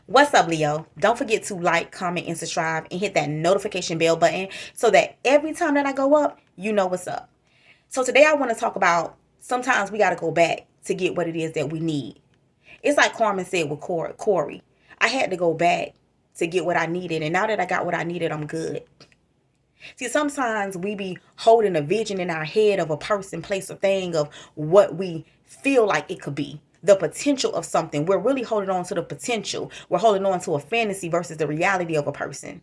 What's up, Leo? Don't forget to like, comment, and subscribe and hit that notification bell button so that every time that I go up, you know what's up. So, today I want to talk about sometimes we got to go back to get what it is that we need. It's like Carmen said with Corey. I had to go back to get what I needed, and now that I got what I needed, I'm good. See, sometimes we be holding a vision in our head of a person, place, or thing of what we feel like it could be. The potential of something. We're really holding on to the potential. We're holding on to a fantasy versus the reality of a person.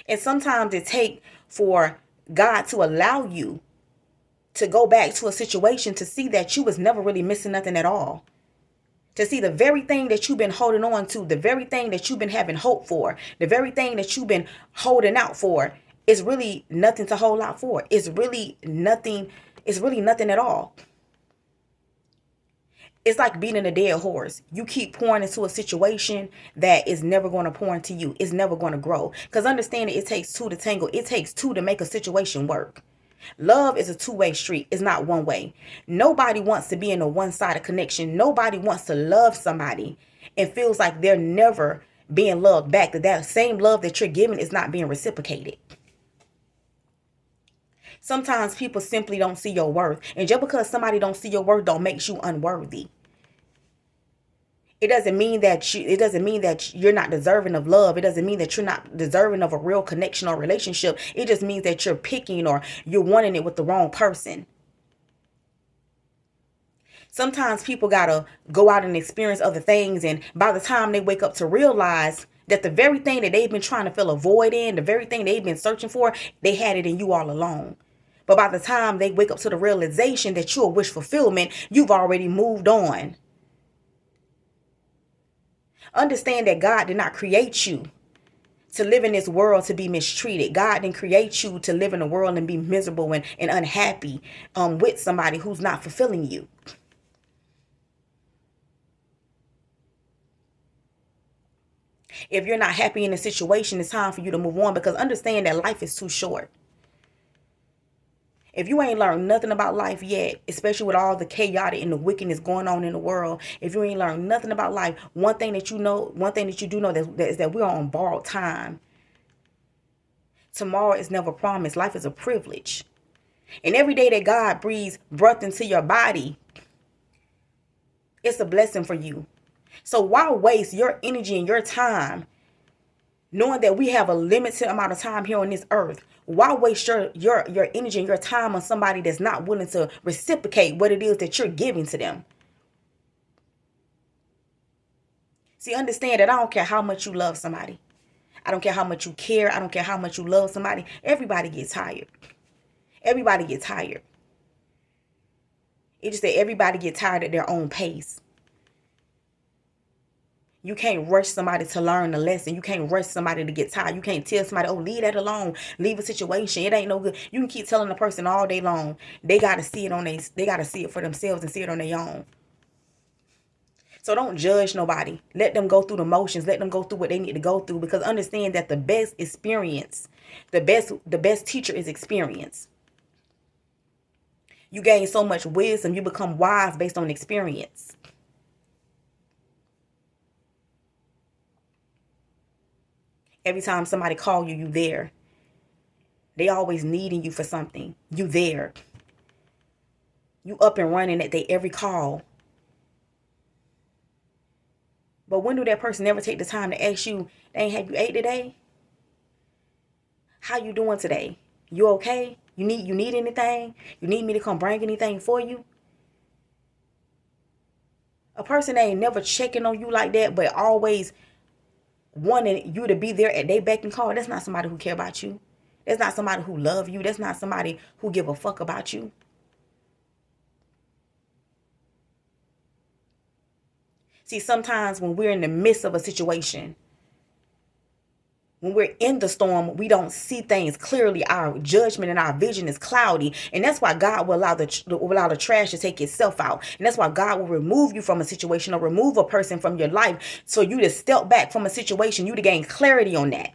And sometimes it takes for God to allow you to go back to a situation to see that you was never really missing nothing at all. To see the very thing that you've been holding on to, the very thing that you've been having hope for, the very thing that you've been holding out for is really nothing to hold out for. It's really nothing. It's really nothing at all. It's like beating a dead horse. You keep pouring into a situation that is never going to pour into you. It's never going to grow. Because understand it takes two to tangle. It takes two to make a situation work. Love is a two-way street. It's not one way. Nobody wants to be in a one-sided connection. Nobody wants to love somebody and feels like they're never being loved back. That same love that you're giving is not being reciprocated. Sometimes people simply don't see your worth. And just because somebody don't see your worth don't make you unworthy. It doesn't mean that you're not deserving of love. It doesn't mean that you're not deserving of a real connection or relationship. It just means that you're picking or you're wanting it with the wrong person. Sometimes people gotta go out and experience other things, and by the time they wake up to realize that the very thing that they've been trying to fill a void in, the very thing they've been searching for, they had it in you all along. But by the time they wake up to the realization that you're a wish fulfillment, you've already moved on. Understand that God did not create you to live in this world to be mistreated. God didn't create you to live in a world and be miserable and unhappy with somebody who's not fulfilling you. If you're not happy in a situation, it's time for you to move on, because understand that life is too short. If you ain't learned nothing about life yet, especially with all the chaotic and the wickedness going on in the world, if you ain't learned nothing about life, one thing that you do know is that we're on borrowed time. Tomorrow is never promised. Life is a privilege. And every day that God breathes breath into your body, it's a blessing for you. So why waste your energy and your time knowing that we have a limited amount of time here on this earth? Why waste your energy and your time on somebody that's not willing to reciprocate what it is that you're giving to them? See, understand that I don't care how much you love somebody. I don't care how much you care. I don't care how much you love somebody. Everybody gets tired. Everybody gets tired. It just that everybody gets tired at their own pace. You can't rush somebody to learn a lesson. You can't rush somebody to get tired. You can't tell somebody, oh, leave that alone. Leave a situation. It ain't no good. You can keep telling the person all day long. They gotta see it they gotta see it for themselves and see it on their own. So don't judge nobody. Let them go through the motions. Let them go through what they need to go through, because understand that the best experience, the best teacher is experience. You gain so much wisdom, you become wise based on experience. Every time somebody call you, you there. They always needing you for something. You there. You up and running at their every call. But when do that person ever take the time to ask you, dang, have you ate today? How you doing today? You okay? You need anything? You need me to come bring anything for you? A person ain't never checking on you like that, but always wanting you to be there at their beck and call. That's not somebody who care about you. That's not somebody who love you. That's not somebody who give a fuck about you. See, sometimes when we're in the midst of a situation, when we're in the storm, we don't see things clearly. Our judgment and our vision is cloudy. And that's why God will allow the trash to take itself out. And that's why God will remove you from a situation or remove a person from your life, so you to step back from a situation, you to gain clarity on that.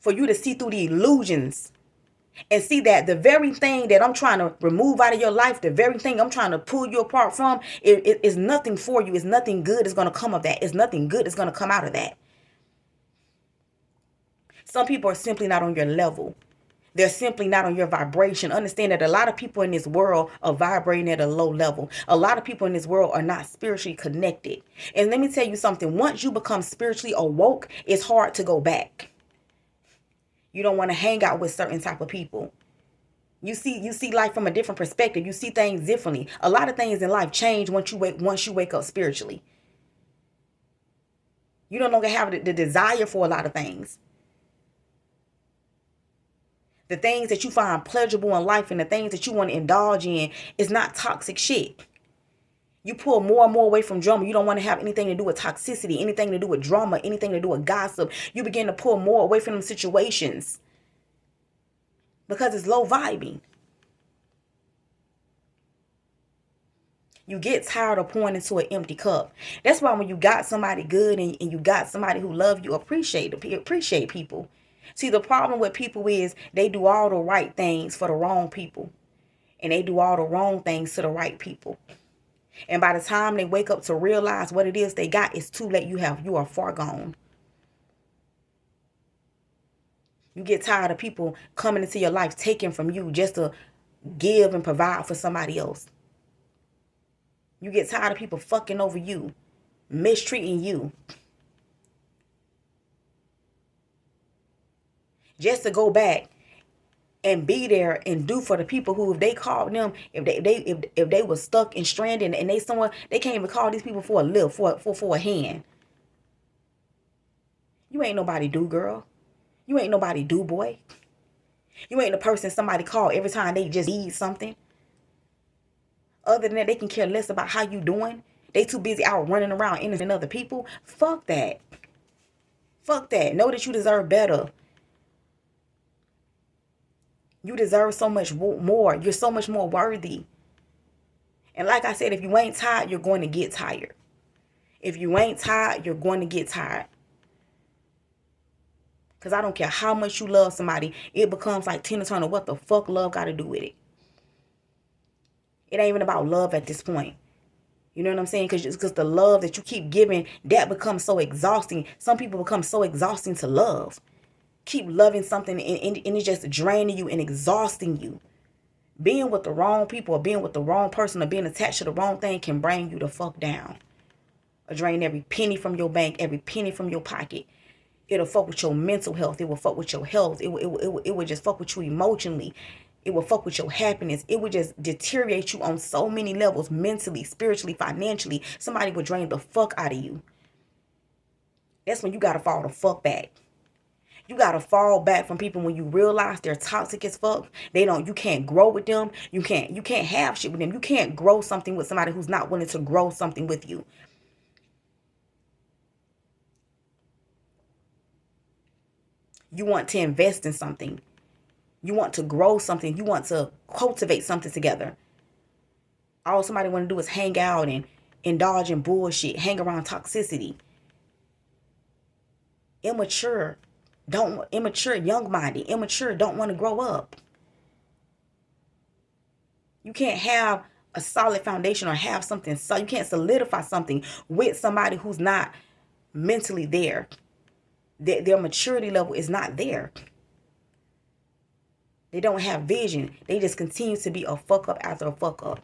For you to see through the illusions And see that the very thing that I'm trying to remove out of your life, the very thing I'm trying to pull you apart from, it is nothing for you. It's nothing good is going to come of that. It's nothing good is going to come out of that. Some people are simply not on your level. They're simply not on your vibration. Understand that a lot of people in this world are vibrating at a low level. A lot of people in this world are not spiritually connected. And let me tell you something. Once you become spiritually awoke, it's hard to go back. You don't want to hang out with certain type of people. You see life from a different perspective. You see things differently. A lot of things in life change once you wake up spiritually. You no longer have the desire for a lot of things. The things that you find pleasurable in life and the things that you want to indulge in is not toxic shit. You pull more and more away from drama. You don't want to have anything to do with toxicity, anything to do with drama, anything to do with gossip. You begin to pull more away from them situations because it's low vibing. You get tired of pouring into an empty cup. That's why when you got somebody good and you got somebody who love you, appreciate people. See, the problem with people is they do all the right things for the wrong people. And they do all the wrong things to the right people. And by the time they wake up to realize what it is they got, it's too late. You are far gone. You get tired of people coming into your life, taking from you just to give and provide for somebody else. You get tired of people fucking over you, mistreating you. Just to go back and be there and do for the people who, if they called them, if they were stuck and stranded and they can't even call these people for a lift, for a hand. You ain't nobody do, girl. You ain't nobody do, boy. You ain't the person somebody call every time they just need something. Other than that, they can care less about how you doing. They too busy out running around innocent other people. Fuck that. Fuck that. Know that you deserve better. You deserve so much more. You're so much more worthy. And like I said, if you ain't tired, you're going to get tired. If you ain't tired, you're going to get tired. Because I don't care how much you love somebody, it becomes like Tina Turner. What the fuck love got to do with it? It ain't even about love at this point. You know what I'm saying? Because the love that you keep giving, that becomes so exhausting. Some people become so exhausting to love. Keep loving something and it's just draining you and exhausting you. Being with the wrong people or being with the wrong person or being attached to the wrong thing can bring you the fuck down. Or drain every penny from your bank, every penny from your pocket. It'll fuck with your mental health. It will fuck with your health. It will just fuck with you emotionally. It will fuck with your happiness. It will just deteriorate you on so many levels, mentally, spiritually, financially. Somebody will drain the fuck out of you. That's when you got to fall the fuck back. You got to fall back from people when you realize they're toxic as fuck. You can't grow with them. You can't have shit with them. You can't grow something with somebody who's not willing to grow something with you. You want to invest in something. You want to grow something. You want to cultivate something together. All somebody want to do is hang out and indulge in bullshit, hang around toxicity. Immature, young-minded, immature, don't want to grow up. You can't have a solid foundation or have something, so you can't solidify something with somebody who's not mentally there. Their maturity level is not there. They don't have vision. They just continue to be a fuck up after a fuck up.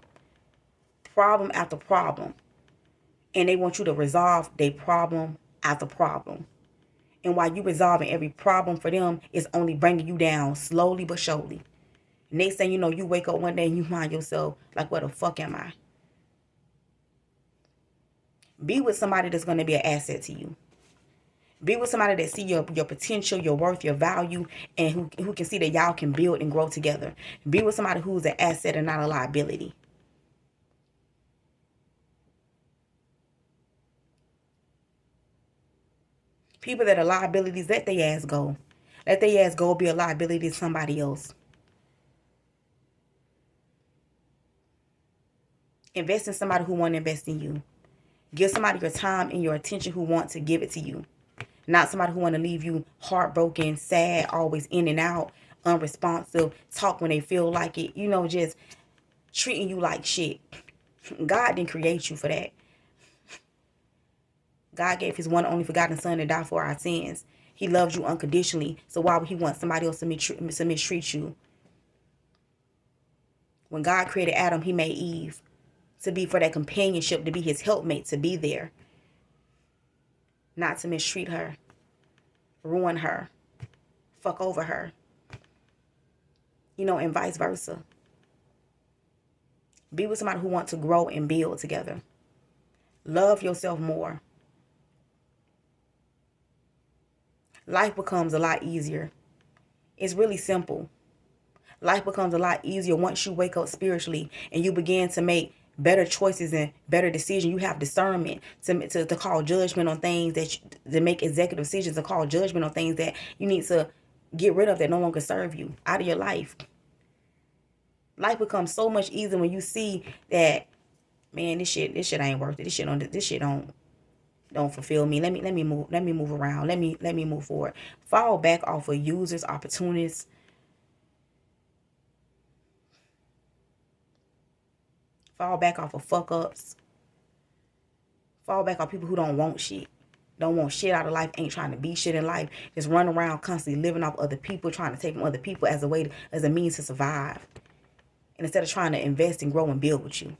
Problem after problem. And they want you to resolve their problem after problem. And while you resolving every problem for them, it's only bringing you down slowly but surely. Next thing you know, you wake up one day and you find yourself like, where the fuck am I? Be with somebody that's going to be an asset to you. Be with somebody that see your potential, your worth, your value, and who can see that y'all can build and grow together. Be with somebody who's an asset and not a liability. People that are liabilities, let their ass go. Let their ass go, be a liability to somebody else. Invest in somebody who want to invest in you. Give somebody your time and your attention who want to give it to you. Not somebody who want to leave you heartbroken, sad, always in and out, unresponsive, talk when they feel like it, you know, just treating you like shit. God didn't create you for that. God gave his one only begotten son to die for our sins. He loves you unconditionally. So why would he want somebody else to mistreat you? When God created Adam, he made Eve to be for that companionship, to be his helpmate, to be there. Not to mistreat her, ruin her, fuck over her. You know, and vice versa. Be with somebody who wants to grow and build together. Love yourself more. Life becomes a lot easier. It's really simple. Life becomes a lot easier once you wake up spiritually and you begin to make better choices and better decisions. You have discernment to call judgment on things to make executive decisions, to call judgment on things that you need to get rid of that no longer serve you out of your life. Life becomes so much easier when you see that, man, this shit ain't worth it. This shit don't fulfill me. Let me move around. Let me move forward. Fall back off of users, opportunists. Fall back off of fuck ups. Fall back off people who don't want shit. Don't want shit out of life, ain't trying to be shit in life. Just run around constantly living off other people, trying to take from other people as a means to survive. And instead of trying to invest and grow and build with you.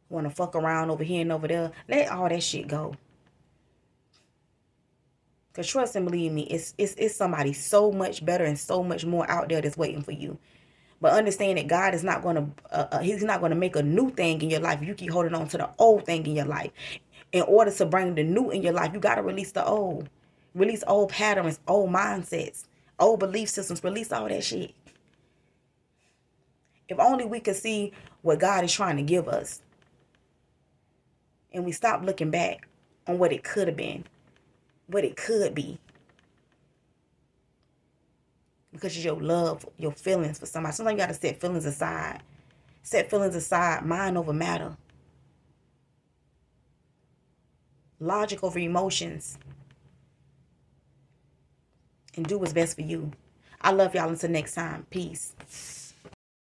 Want to fuck around over here and over there. Let all that shit go. Because trust and believe me, it's somebody so much better and so much more out there that's waiting for you. But understand that God is not going to, he's not going to make a new thing in your life if you keep holding on to the old thing in your life. In order to bring the new in your life, you got to release the old. Release old patterns, old mindsets, old belief systems. Release all that shit. If only we could see what God is trying to give us. And we stop looking back on what it could have been. What it could be. Because of your love, your feelings for somebody. Sometimes you got to set feelings aside. Set feelings aside. Mind over matter. Logic over emotions. And do what's best for you. I love y'all. Until next time. Peace.